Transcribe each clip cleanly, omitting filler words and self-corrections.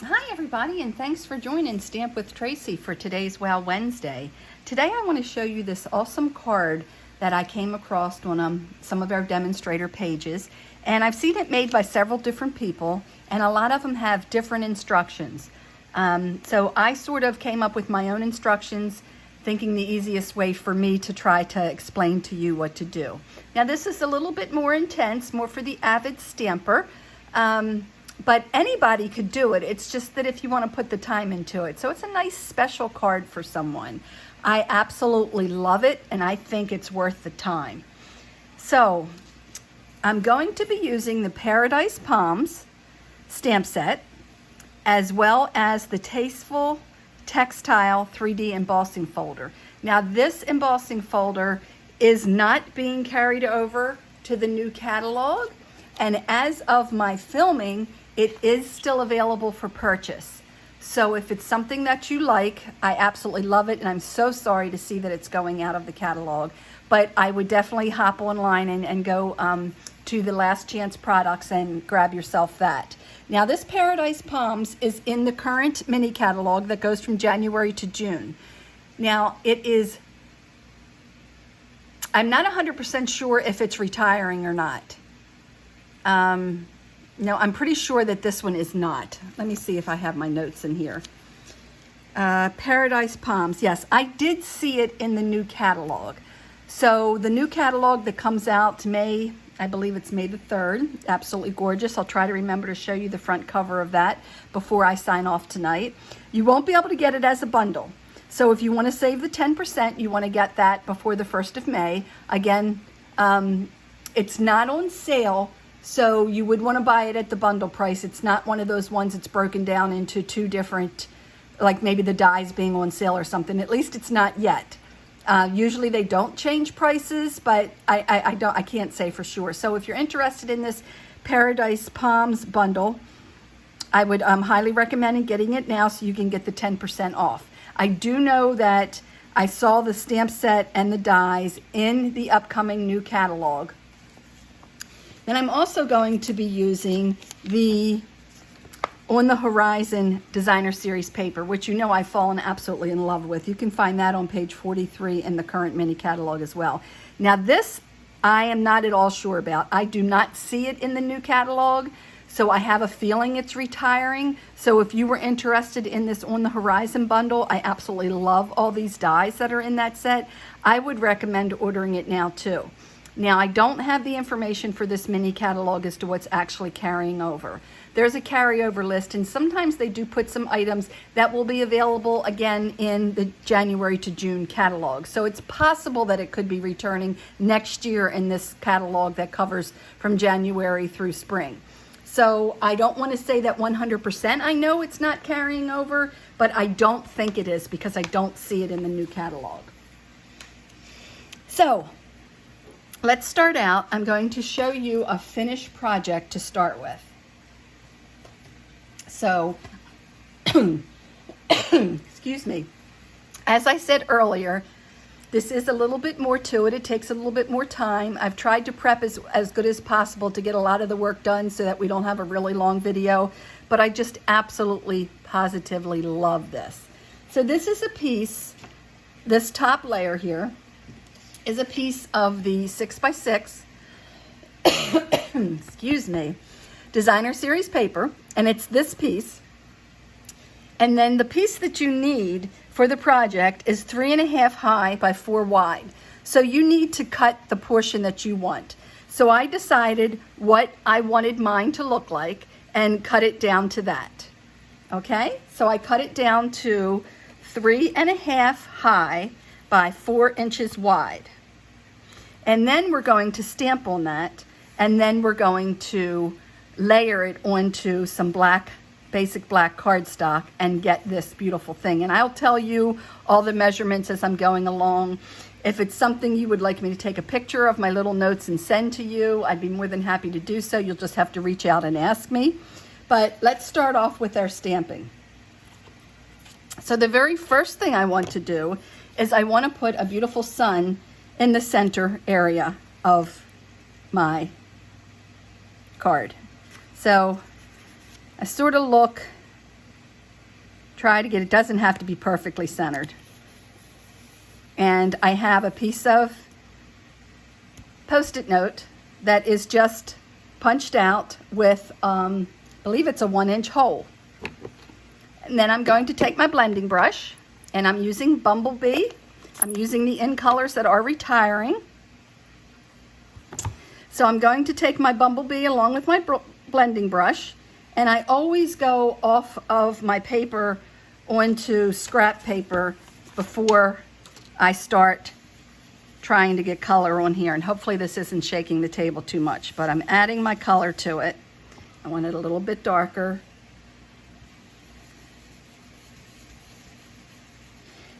Hi everybody, and thanks for joining Stamp with Tracy for today's Wow Wednesday. Today I want to show you this awesome card that I came across on some of our demonstrator pages, and I've seen it made by several different people, and a lot of them have different instructions. So I sort of came up with my own instructions, thinking the easiest way for me to try to explain to you what to do. Now this is a little bit more intense, more for the avid stamper. But anybody could do it. It's just that if you want to put the time into it. So it's a nice special card for someone. I absolutely love it, and I think it's worth the time. So I'm going to be using the Paradise Palms stamp set, as well as the Tasteful Textile 3D embossing folder. Now this embossing folder is not being carried over to the new catalog, and as of my filming, it is still available for purchase. So if it's something that you like, I absolutely love it, and I'm so sorry to see that it's going out of the catalog. But I would definitely hop online and go to the Last Chance products and grab yourself that. Now this Paradise Palms is in the current mini catalog that goes from January to June. Now it is, I'm not 100% sure if it's retiring or not. No, I'm pretty sure that this one is not. Let me see if I have my notes in here. Paradise Palms, yes, I did see it in the new catalog. So the new catalog that comes out May, I believe it's May the 3rd, absolutely gorgeous. I'll try to remember to show you the front cover of that before I sign off tonight. You won't be able to get it as a bundle. So if you want to save the 10%, you want to get that before the 1st of May. Again, it's not on sale, so you would want to buy it at the bundle price. It's not one of those ones that's broken down into two different, like maybe the dies being on sale or something. At least it's not yet. Usually they don't change prices, but I can't say for sure. So if you're interested in this Paradise Palms bundle, I would highly recommend getting it now so you can get the 10% off. I do know that I saw the stamp set and the dies in the upcoming new catalog. And I'm also going to be using the On the Horizon Designer Series paper, which you know I've fallen absolutely in love with. You can find that on page 43 in the current mini catalog as well. Now this, I am not at all sure about. I do not see it in the new catalog, so I have a feeling it's retiring. So if you were interested in this On the Horizon bundle, I absolutely love all these dies that are in that set. I would recommend ordering it now too. Now, I don't have the information for this mini catalog as to what's actually carrying over. There's a carryover list, and sometimes they do put some items that will be available again in the January to June catalog. So it's possible that it could be returning next year in this catalog that covers from January through spring. So I don't want to say that 100% I know it's not carrying over, but I don't think it is because I don't see it in the new catalog. So let's start out. I'm going to show you a finished project to start with. So, excuse me. As I said earlier, this is a little bit more to it. It takes a little bit more time. I've tried to prep as good as possible to get a lot of the work done so that we don't have a really long video, but I just absolutely, positively love this. So this is a piece, this top layer here, is a piece of the 6x6 excuse me, Designer Series paper, and it's this piece. And then the piece that you need for the project is 3.5 high by 4 wide. So you need to cut the portion that you want. So I decided what I wanted mine to look like and cut it down to that. Okay, so I cut it down to 3.5 high by 4 inches wide. And then we're going to stamp on that, and then we're going to layer it onto some basic black cardstock and get this beautiful thing. And I'll tell you all the measurements as I'm going along. If it's something you would like me to take a picture of my little notes and send to you, I'd be more than happy to do so. You'll just have to reach out and ask me. But let's start off with our stamping. So the very first thing I want to do is I want to put a beautiful sun in the center area of my card. So I sort of look try to get, it doesn't have to be perfectly centered. And I have a piece of Post-it note that is just punched out with, I believe it's a 1-inch hole. And then I'm going to take my blending brush, and I'm using Bumblebee. I'm using the in colors that are retiring. So I'm going to take my Bumblebee along with my blending brush, and I always go off of my paper onto scrap paper before I start trying to get color on here. And hopefully this isn't shaking the table too much, but I'm adding my color to it. I want it a little bit darker.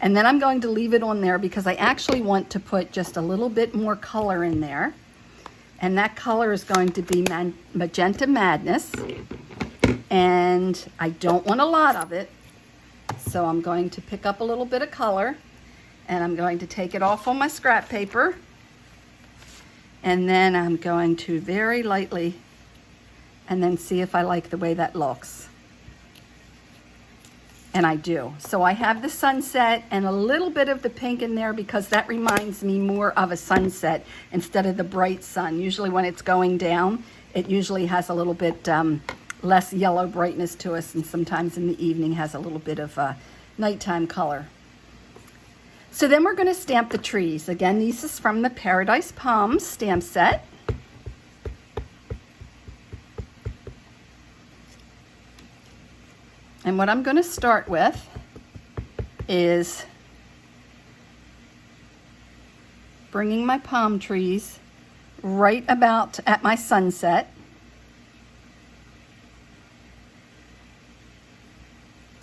And then I'm going to leave it on there because I actually want to put just a little bit more color in there. And that color is going to be Magenta Madness. And I don't want a lot of it. So I'm going to pick up a little bit of color, and I'm going to take it off on my scrap paper. And then I'm going to very lightly, and then see if I like the way that looks. And I do. So I have the sunset and a little bit of the pink in there because that reminds me more of a sunset instead of the bright sun. Usually when it's going down, it usually has a little bit less yellow brightness to us, and sometimes in the evening has a little bit of nighttime color. So then we're going to stamp the trees. Again, this is from the Paradise Palms stamp set. And what I'm going to start with is bringing my palm trees right about at my sunset.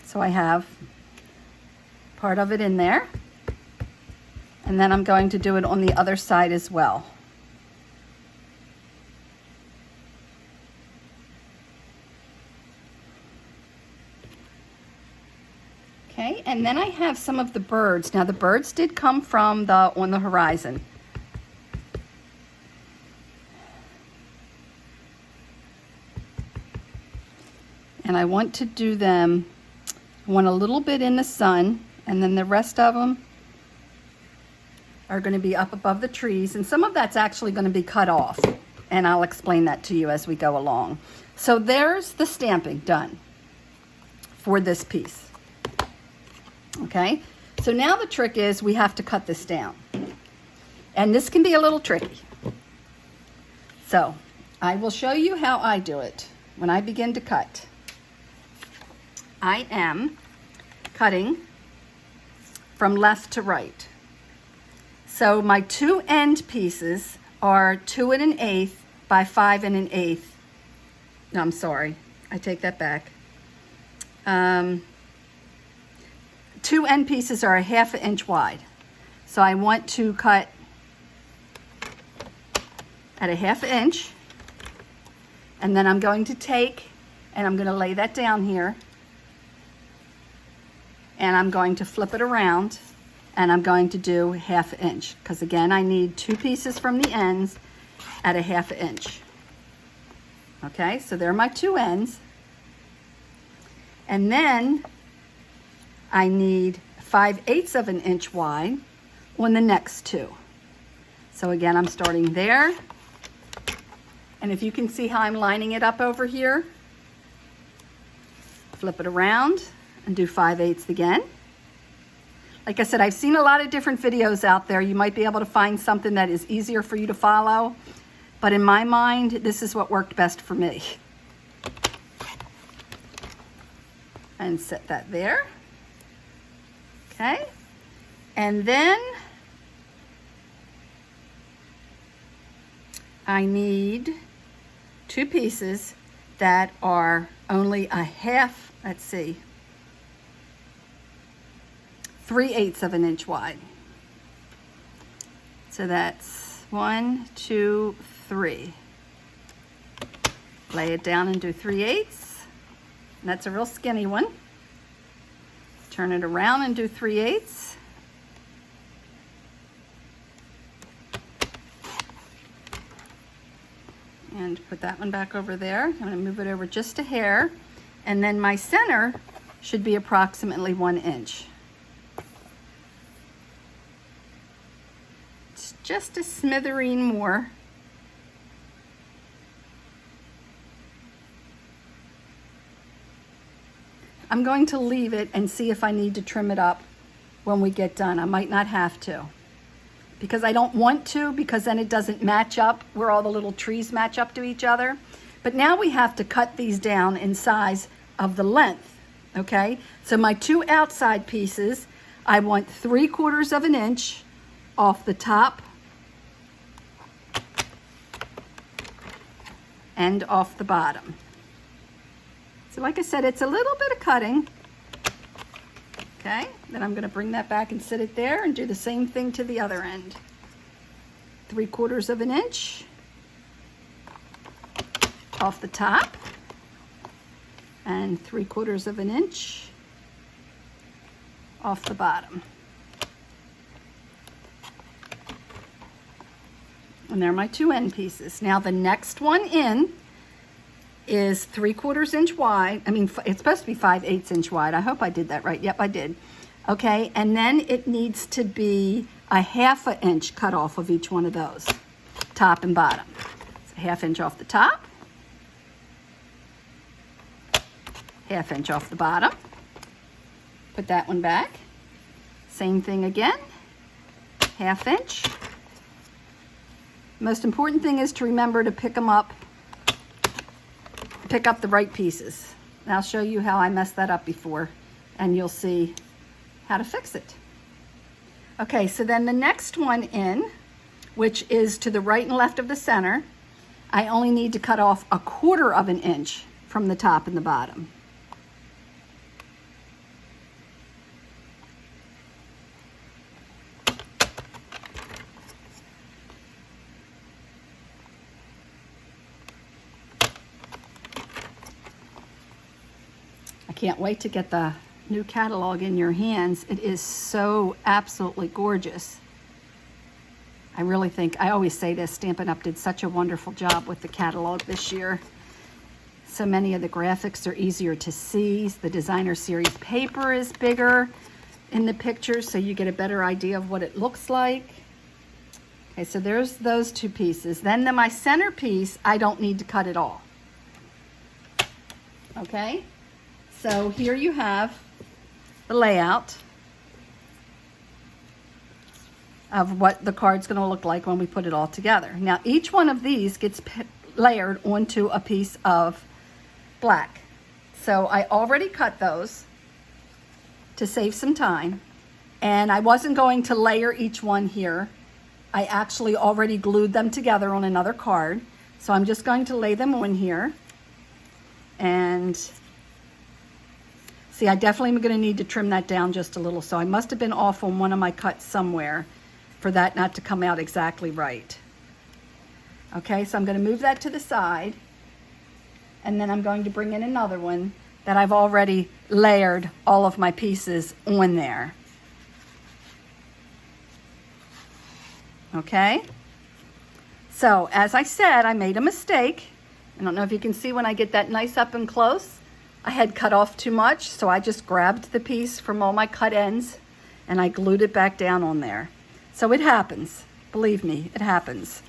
So I have part of it in there. And then I'm going to do it on the other side as well. Okay, and then I have some of the birds. Now the birds did come from on the horizon. And I want to do them, I want a little bit in the sun, and then the rest of them are going to be up above the trees, and some of that's actually going to be cut off, and I'll explain that to you as we go along. So there's the stamping done for this piece. Okay, so now the trick is we have to cut this down, and this can be a little tricky. So I will show you how I do it. When I begin to cut, I am cutting from left to right. So my two end pieces are 2 1/8 by 5 1/8. No, I'm sorry, I take that back. Two end pieces are 1/2 inch wide. So I want to cut at 1/2 inch, and then I'm going to take, and I'm going to lay that down here, and I'm going to flip it around, and I'm going to do 1/2 inch, because again I need 2 pieces from the ends at 1/2 inch. Okay, so there are my 2 ends, and then I need 5/8 of an inch wide on the next 2. So again, I'm starting there, and if you can see how I'm lining it up over here, flip it around and do 5/8 again. Like I said, I've seen a lot of different videos out there. You might be able to find something that is easier for you to follow, but in my mind, this is what worked best for me. And set that there. Okay, and then I need 2 pieces that are only 1/2, let's see, 3/8 of an inch wide. So that's 1, 2, 3. Lay it down and do 3/8. And that's a real skinny one. Turn it around and do 3/8. And put that one back over there. I'm going to move it over just a hair. And then my center should be approximately 1 inch. It's just a smithereen more. I'm going to leave it and see if I need to trim it up when we get done. I might not have to, because I don't want to, because then it doesn't match up where all the little trees match up to each other. But now we have to cut these down in size of the length, okay? So my 2 outside pieces, I want 3/4 of an inch off the top and off the bottom. So like I said, it's a little bit of cutting, okay? Then I'm gonna bring that back and sit it there and do the same thing to the other end. 3/4 of an inch off the top and 3/4 of an inch off the bottom. And there are my 2 end pieces. Now the next one in is 3/4 inch wide. I mean, it's supposed to be 5/8 inch wide. I hope I did that right. Yep, I did. Okay, and then it needs to be a 1/2 inch cut off of each one of those, top and bottom. So 1/2 inch off the top, 1/2 inch off the bottom. Put that one back. Same thing again, 1/2 inch. Most important thing is to remember to pick up the right pieces. And I'll show you how I messed that up before, and you'll see how to fix it. Okay, so then the next one in, which is to the right and left of the center, I only need to cut off 1/4 of an inch from the top and the bottom. I can't wait to get the new catalog in your hands. It is so absolutely gorgeous. I really think, I always say this, Stampin' Up! Did such a wonderful job with the catalog this year. So many of the graphics are easier to see. The designer series paper is bigger in the pictures, so you get a better idea of what it looks like. Okay, so there's those 2 pieces. Then my centerpiece, I don't need to cut it all. Okay? So here you have the layout of what the card's going to look like when we put it all together. Now each one of these gets layered onto a piece of black. So I already cut those to save some time, and I wasn't going to layer each one here. I actually already glued them together on another card. So I'm just going to lay them on here. And see, I definitely am going to need to trim that down just a little. So I must have been off on one of my cuts somewhere for that not to come out exactly right. Okay, so I'm going to move that to the side. And then I'm going to bring in another one that I've already layered all of my pieces on there. Okay, so as I said, I made a mistake. I don't know if you can see when I get that nice up and close. I had cut off too much, so I just grabbed the piece from all my cut ends and I glued it back down on there. So it happens, believe me, it happens.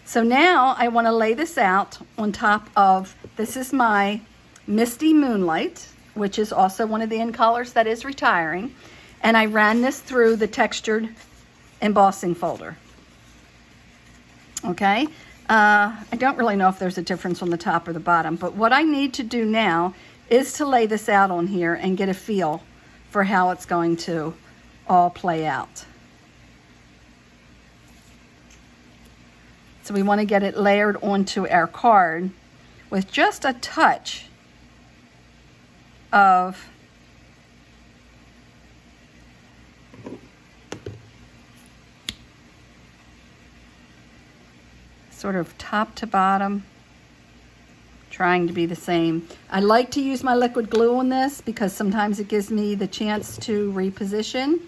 So now I want to lay this out on top of, this is my Misty Moonlight, which is also one of the end colors that is retiring. And I ran this through the textured embossing folder. Okay, I don't really know if there's a difference on the top or the bottom, but what I need to do now is to lay this out on here and get a feel for how it's going to all play out. So we want to get it layered onto our card with just a touch of sort of top to bottom, trying to be the same. I like to use my liquid glue on this because sometimes it gives me the chance to reposition.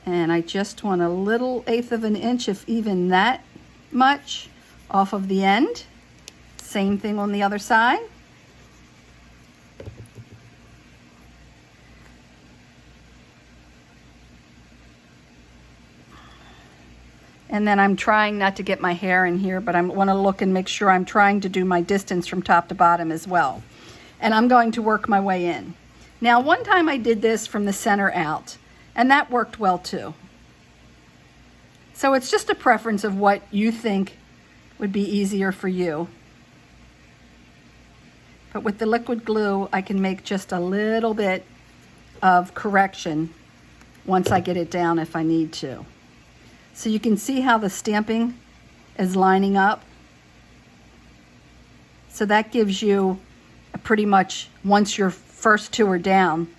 And I just want a little 1/8 of an inch, if even that much, off of the end. Same thing on the other side. And then I'm trying not to get my hair in here, but I want to look and make sure I'm trying to do my distance from top to bottom as well. And I'm going to work my way in. Now, one time I did this from the center out, and that worked well too. So it's just a preference of what you think would be easier for you. But with the liquid glue, I can make just a little bit of correction once I get it down if I need to. So you can see how the stamping is lining up. So that gives you pretty much, once your first two are down,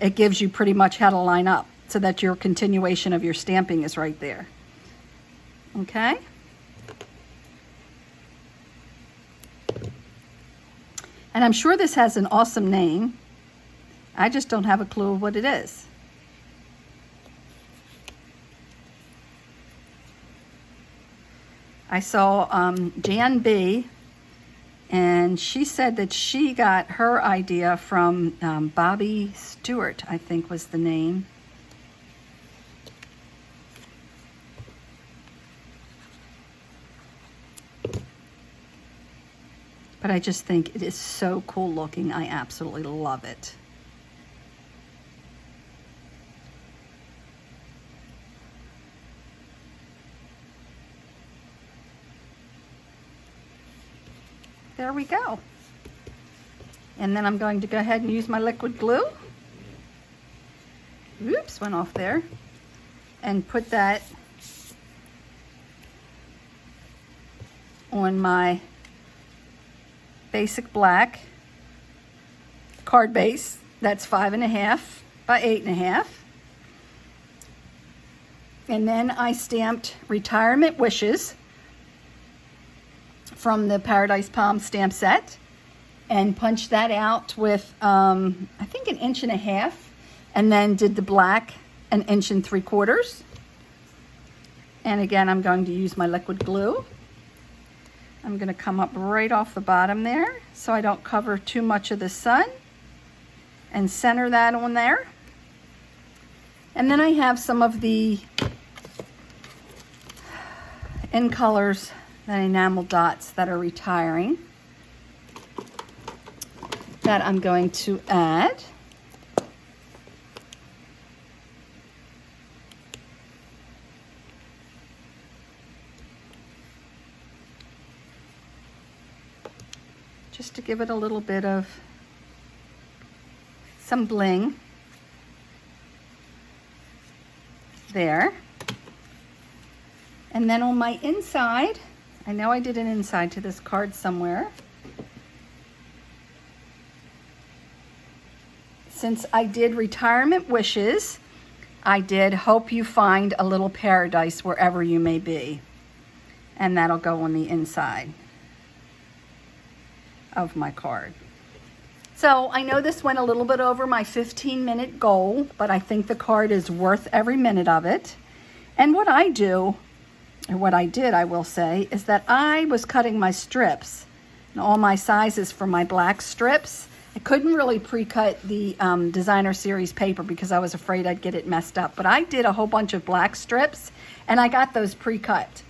it gives you pretty much how to line up so that your continuation of your stamping is right there. Okay? And I'm sure this has an awesome name. I just don't have a clue what it is. I saw Jan B, and she said that she got her idea from Bobby Stewart, I think was the name. But I just think it is so cool looking. I absolutely love it. There we go. And then I'm going to go ahead and use my liquid glue. Oops, went off there. And put that on my basic black card base. That's 5.5 by 8.5. And then I stamped Retirement Wishes from the Paradise Palm stamp set and punched that out with I think 1.5 inches, and then did the black 1 3/4 inches. And again, I'm going to use my liquid glue. I'm going to come up right off the bottom there so I don't cover too much of the sun, and center that on there. And then I have some of the In Colors, the enamel dots that are retiring, that I'm going to add. Just to give it a little bit of some bling there. And then on my inside, I know I did an inside to this card somewhere. Since I did Retirement Wishes, I did Hope You Find a Little Paradise Wherever You May Be. And that'll go on the inside of my card. So I know this went a little bit over my 15-minute goal, but I think the card is worth every minute of it. And what I do, or what I did, I will say, is that I was cutting my strips and all my sizes for my black strips. I couldn't really pre-cut the designer series paper because I was afraid I'd get it messed up, but I did a whole bunch of black strips and I got those pre-cut.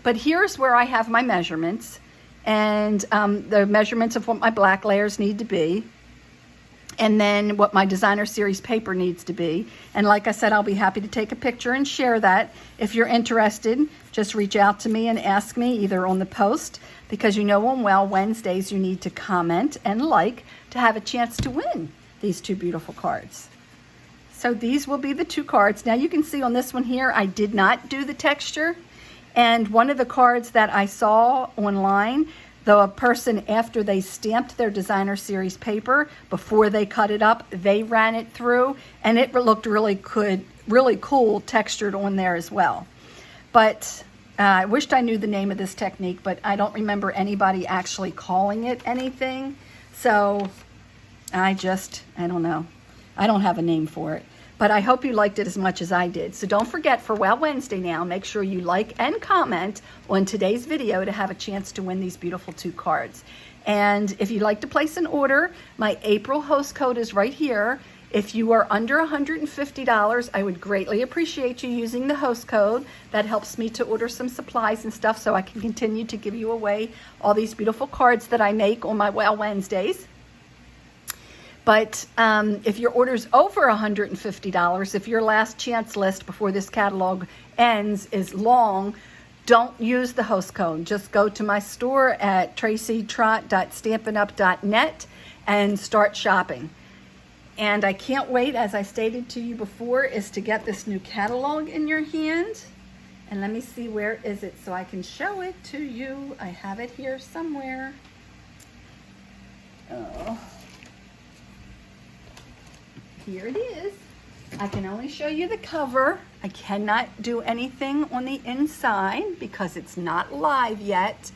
But here's where I have my measurements, and the measurements of what my black layers need to be, and then what my designer series paper needs to be. And like I said, I'll be happy to take a picture and share that. If you're interested, just reach out to me and ask me either on the post, because you know on Well Wednesdays you need to comment and like to have a chance to win these two beautiful cards. So these will be the two cards. Now you can see on this one here, I did not do the texture. And one of the cards that I saw online, the person, after they stamped their designer series paper, before they cut it up, they ran it through, and it looked really good, really cool textured on there as well. But I wished I knew the name of this technique, but I don't remember anybody actually calling it anything. So I don't know. I don't have a name for it. But I hope you liked it as much as I did. So don't forget, for Well Wednesday now, make sure you like and comment on today's video to have a chance to win these beautiful two cards. And if you'd like to place an order, my April host code is right here. If you are under $150, I would greatly appreciate you using the host code. That helps me to order some supplies and stuff so I can continue to give you away all these beautiful cards that I make on my Wow Wednesdays. But if your order's over $150, if your last chance list before this catalog ends is long, don't use the host code. Just go to my store at tracytrott.stampinup.net and start shopping. And I can't wait, as I stated to you before, is to get this new catalog in your hand. And let me see, where is it so I can show it to you. I have it here somewhere. Oh. Here it is. I can only show you the cover. I cannot do anything on the inside because it's not live yet.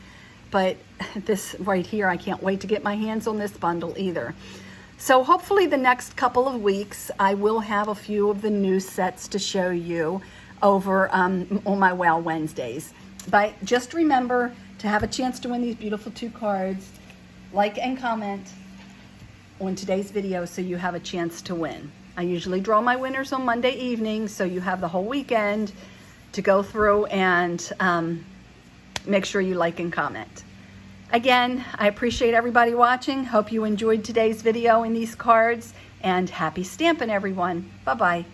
But this right here, I can't wait to get my hands on this bundle either. So hopefully the next couple of weeks, I will have a few of the new sets to show you over on my Wow Wednesdays. But just remember to have a chance to win these beautiful 2 cards. Like and comment on today's video so you have a chance to win. I usually draw my winners on Monday evening, so you have the whole weekend to go through and make sure you like and comment. Again, I appreciate everybody watching. Hope you enjoyed today's video and these cards, and happy stamping, everyone. Bye-bye.